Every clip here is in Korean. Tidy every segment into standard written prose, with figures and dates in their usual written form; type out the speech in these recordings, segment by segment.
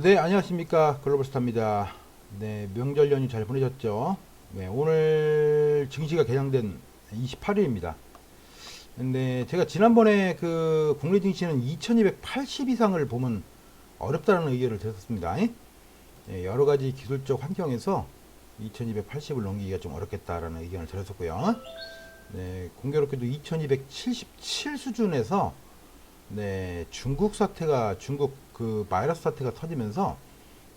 네, 안녕하십니까. 글로벌스타입니다. 네, 명절 연휴 잘 보내셨죠? 네, 오늘 증시가 개장된 28일입니다. 근데 제가 지난번에 그 국내 증시는 2280 이상을 보면 어렵다는 의견을 드렸습니다. 네, 여러 가지 기술적 환경에서 2280을 넘기기가 좀 어렵겠다라는 의견을 드렸었고요. 네, 공교롭게도 2277 수준에서 네, 중국 그 바이러스 사태가 터지면서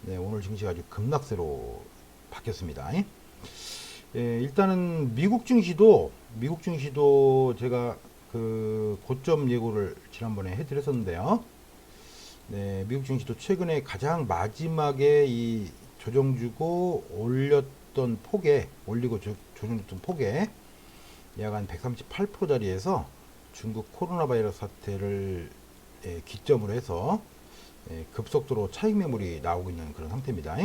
네, 오늘 증시가 아주 급락세로 바뀌었습니다. 예, 일단은 미국 증시도 제가 그 고점 예고를 지난번에 해드렸었는데요. 네, 미국 증시도 최근에 가장 마지막에 이 조정주고 조정줬던 폭에 약 한 138%짜리에서 중국 코로나 바이러스 사태를 기점으로 해서 급속도로 차익 매물이 나오고 있는 그런 상태입니다.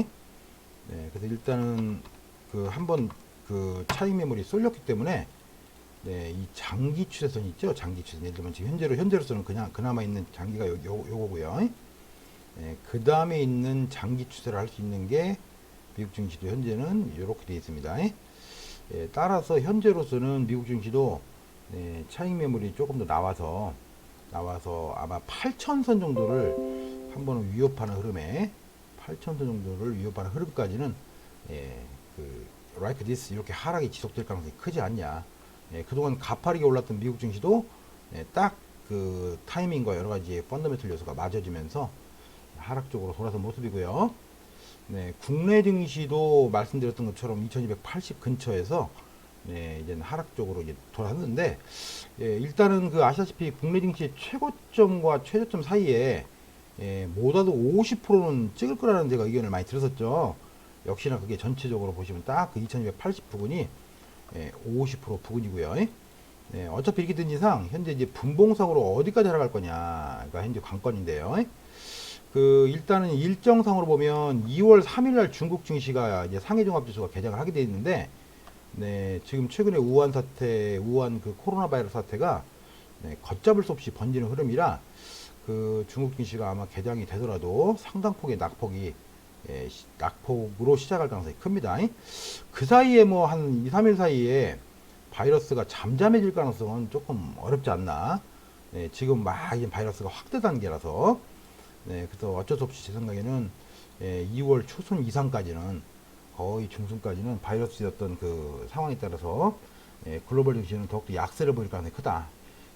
그래서 일단은 그 한번 그 차익 매물이 쏠렸기 때문에 이 장기 추세선 있죠. 장기 추세선. 예를 들면 지금 현재로서는 그냥 그나마 있는 장기가 요거고요. 그 다음에 있는 장기 추세를 할 수 있는 게 미국 증시도 현재는 이렇게 되어 있습니다. 따라서 현재로서는 미국 증시도 차익 매물이 조금 더 나와서 아마 8천선 정도를 한번 위협하는 흐름에 8천선 정도를 위협하는 흐름까지는 그 like this 이렇게 하락이 지속될 가능성이 크지 않냐. 그동안 가파르게 올랐던 미국 증시도 딱 그 타이밍과 여러 가지 펀더멘털 요소가 맞아지면서 하락적으로 돌아선 모습이고요. 국내 증시도 말씀드렸던 것처럼 2280 근처에서 이제는 하락적으로 이제 돌아섰는데, 일단은 그 아시다시피 국내 증시의 최고점과 최저점 사이에 못와도 50%는 찍을 거라는 제가 의견을 많이 들었었죠. 역시나 그게 전체적으로 보시면 딱 그 2280 부근이 50% 부근이고요. 어차피 이렇게 된 이상 현재 이제 분봉상으로 어디까지 하락할 거냐가 현재 관건인데요. 그 일단은 일정상으로 보면 2월 3일 날 중국 증시가 이제 상해종합지수가 개장을 하게 되어 있는데, 지금 최근에 우한 그 코로나 바이러스 사태가 걷잡을 수 없이 번지는 흐름이라 그 중국 증시가 아마 개장이 되더라도 상당폭의 낙폭으로 시작할 가능성이 큽니다. 그 사이에 뭐 한 2, 3일 사이에 바이러스가 잠잠해질 가능성은 조금 어렵지 않나. 지금 막 이제 바이러스가 확대 단계라서. 그래서 어쩔 수 없이 제 생각에는 2월 초순 이상까지는 거의 중순까지는 바이러스였던 그 상황에 따라서 글로벌 증시는 더욱더 약세를 보일 가능성이 크다.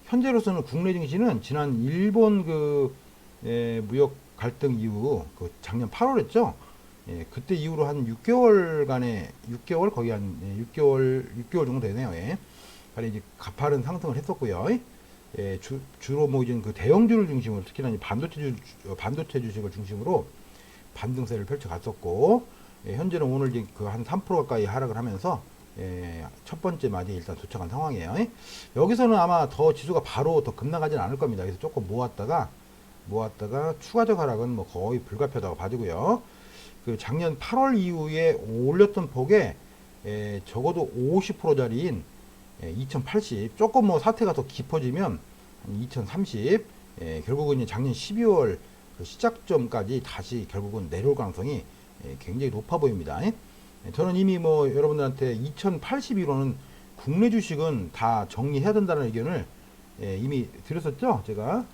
현재로서는 국내 증시는 지난 일본 그 무역 갈등 이후 그 작년 8월했죠. 그때 이후로 한 6개월간의 6개월 거의 한 6개월 정도 되네요. 가령 이제 가파른 상승을 했었고요. 주로 뭐 이제 그 대형주를 중심으로 특히나 이제 반도체 주식을 중심으로 반등세를 펼쳐갔었고, 현재는 오늘 이제 그 한 3% 가까이 하락을 하면서 첫 번째 마디에 일단 도착한 상황이에요. 여기서는 아마 더 지수가 바로 더 급락하지는 않을 겁니다. 그래서 조금 모았다가 추가적 하락은 뭐 거의 불가피하다고 봐지고요. 그 작년 8월 이후에 올렸던 폭에 적어도 50%짜리인 2080 조금 뭐 사태가 더 깊어지면 2030 결국은 이제 작년 12월 그 시작점까지 다시 결국은 내려올 가능성이 굉장히 높아 보입니다. 저는 이미 뭐 여러분들한테 2081호는 국내 주식은 다 정리해야 된다는 의견을 이미 드렸었죠, 제가.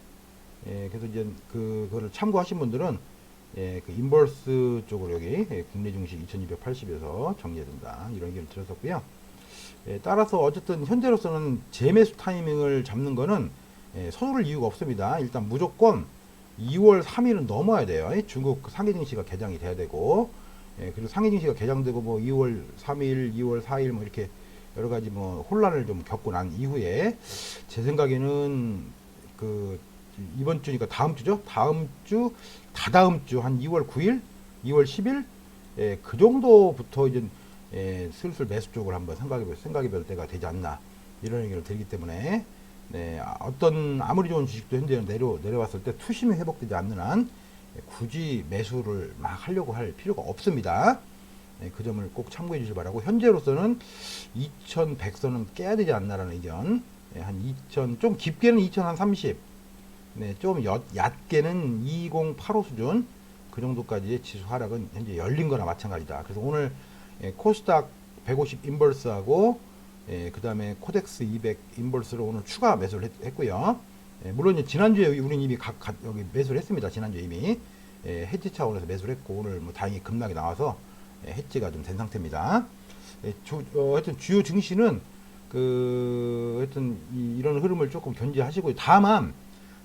그래서 이제 그거를 참고하신 분들은 그 인버스 쪽으로 여기 국내 증시 2280에서 정리해야 된다 이런 의견을 드렸었고요. 따라서 어쨌든 현재로서는 재매수 타이밍을 잡는 거는 서두를 이유가 없습니다. 일단 무조건 2월 3일은 넘어야 돼요. 중국 상해 증시가 개장이 돼야 되고, 그리고 상해 증시가 개장되고 뭐 2월 3일, 2월 4일 뭐 이렇게 여러 가지 뭐 혼란을 좀 겪고 난 이후에 제 생각에는 그 이번 주니까 다음 주죠. 다다음 주 한 2월 9일, 2월 10일 그 정도부터 이제 슬슬 매수 쪽을 한번 생각해 볼 때가 되지 않나 이런 의견을 드리기 때문에 아무리 좋은 주식도 현재는 내려왔을 때 투심이 회복되지 않는 한 굳이 매수를 막 하려고 할 필요가 없습니다. 그 점을 꼭 참고해 주시기 바라고, 현재로서는 2100선은 깨야 되지 않나라는 의견, 좀 깊게는 2030, 좀 얕게는 2085 수준 그 정도까지의 지수 하락은 현재 열린 거나 마찬가지다. 그래서 오늘 코스닥 150 인버스하고 그 다음에 코덱스 200 인버스로 오늘 추가 매수를 했고요. 물론 이제 지난주에 우리는 이미 여기 매수를 했습니다. 지난주에 이미 해지 차원에서 매수를 했고 오늘 뭐 다행히 급락이 나와서 해지가 좀 된 상태입니다. 하여튼 주요 증시는 하여튼 이런 흐름을 조금 견제하시고, 다만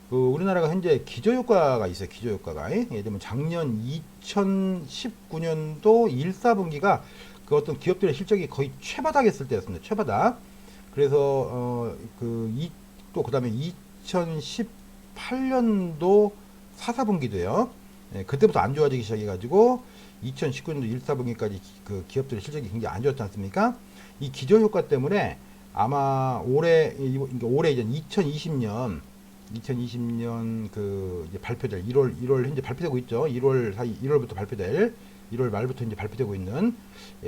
우리나라가 현재 기저효과가 있어요. 기저효과가. 예를 들면 작년 2019년도 1, 4분기가 그 어떤 기업들의 실적이 거의 최바닥했을 때였습니다. 최바닥. 그래서 또 그다음에 2018년도 4, 4분기도요. 그때부터 안 좋아지기 시작해가지고 2019년도 1, 4분기까지 그 기업들의 실적이 굉장히 안 좋았지 않습니까? 이 기저효과 때문에 아마 올해 이제 2020년 이제 발표될 1월 현재 발표되고 있죠. 1월부터 발표될 1월 말부터 이제 발표되고 있는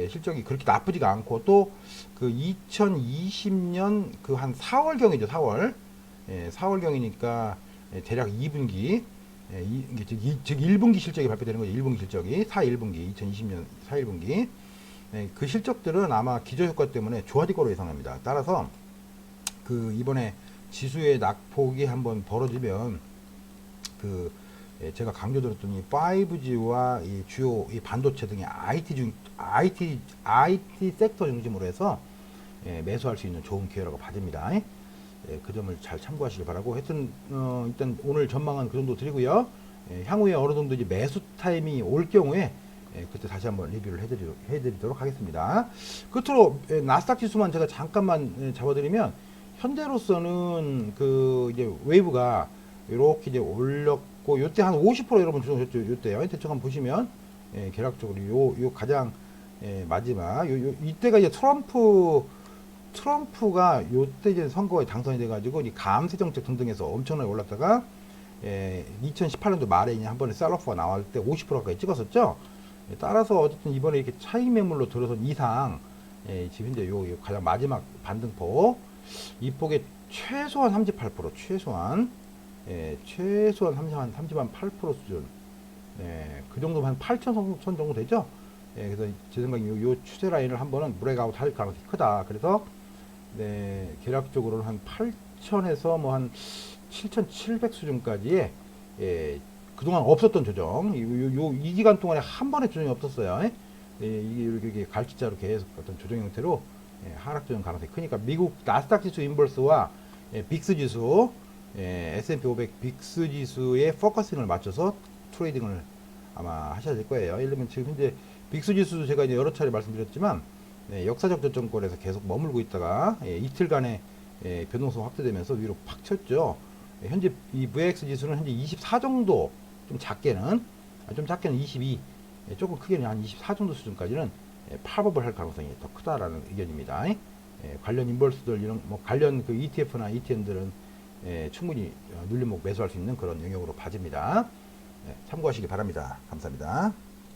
실적이 그렇게 나쁘지가 않고, 또 그 2020년 그 한 4월경이죠. 4월경이니까 대략 2분기 즉 1분기 실적이 발표되는 거죠. 1분기 실적이 4.1분기 2020년 4.1분기 그 실적들은 아마 기저효과 때문에 좋아질 거로 예상합니다. 따라서 이번에 지수의 낙폭이 한번 벌어지면 제가 강조드렸던 이 5G와 이 주요 이 반도체 등의 IT 섹터 중심으로 해서 매수할 수 있는 좋은 기회라고 봐집니다. 그 점을 잘 참고하시기 바라고, 하여튼 일단 오늘 전망은 그 정도 드리고요. 향후에 어느 정도 이제 매수 타임이 올 경우에 그때 다시 한번 리뷰를 해드리도록 하겠습니다. 끝으로 나스닥 지수만 제가 잠깐만 잡아드리면, 현재로서는 이제 웨이브가 이렇게 이제 올렸고, 요때 한 50% 여러분 조정했죠. 요때요. 대충 한번 보시면 계략적으로 요 가장 마지막 이때가 이제 트럼프가 요때 이제 선거에 당선이 돼가지고 이 감세 정책 등등해서 엄청나게 올랐다가 2018년도 말에 한 번에 셀러프가 나올 때 50% 가까이 찍었었죠. 따라서 어쨌든 이번에 이렇게 차익 매물로 들어선 이상 지금 현재 요 가장 마지막 반등폭 이 폭의 최소한 38% 최소한 38% 수준, 그 정도면 한 8,000선 정도 되죠. 그래서 제 생각에 요 추세 라인을 한 번은 브레이크아웃 할 가능성이 크다. 그래서 계략적으로는 한 8,000에서 뭐 한 7,700 수준까지의 그동안 없었던 조정, 이 기간 동안에 한 번의 조정이 없었어요. 이게 이렇게 갈치자로 계속 어떤 조정 형태로 하락 조정 가능성이 크니까, 미국 나스닥 지수 인버스와 빅스 지수, S&P 500 빅스 지수에 포커싱을 맞춰서 트레이딩을 아마 하셔야 될 거예요. 예를 들면 지금 현재 빅스 지수도 제가 이제 여러 차례 말씀드렸지만 역사적 저점권에서 계속 머물고 있다가 이틀간의 변동성 확대되면서 위로 팍 쳤죠. 현재 이 VX 지수는 현재 24 정도, 좀 작게는 22, 조금 크게는 한 24 정도 수준까지는 팝업을 할 가능성이 더 크다라는 의견입니다. 관련 인버스들 이런 관련 ETF나 ETN들은 충분히 눌림목 매수할 수 있는 그런 영역으로 봐집니다. 참고하시기 바랍니다. 감사합니다.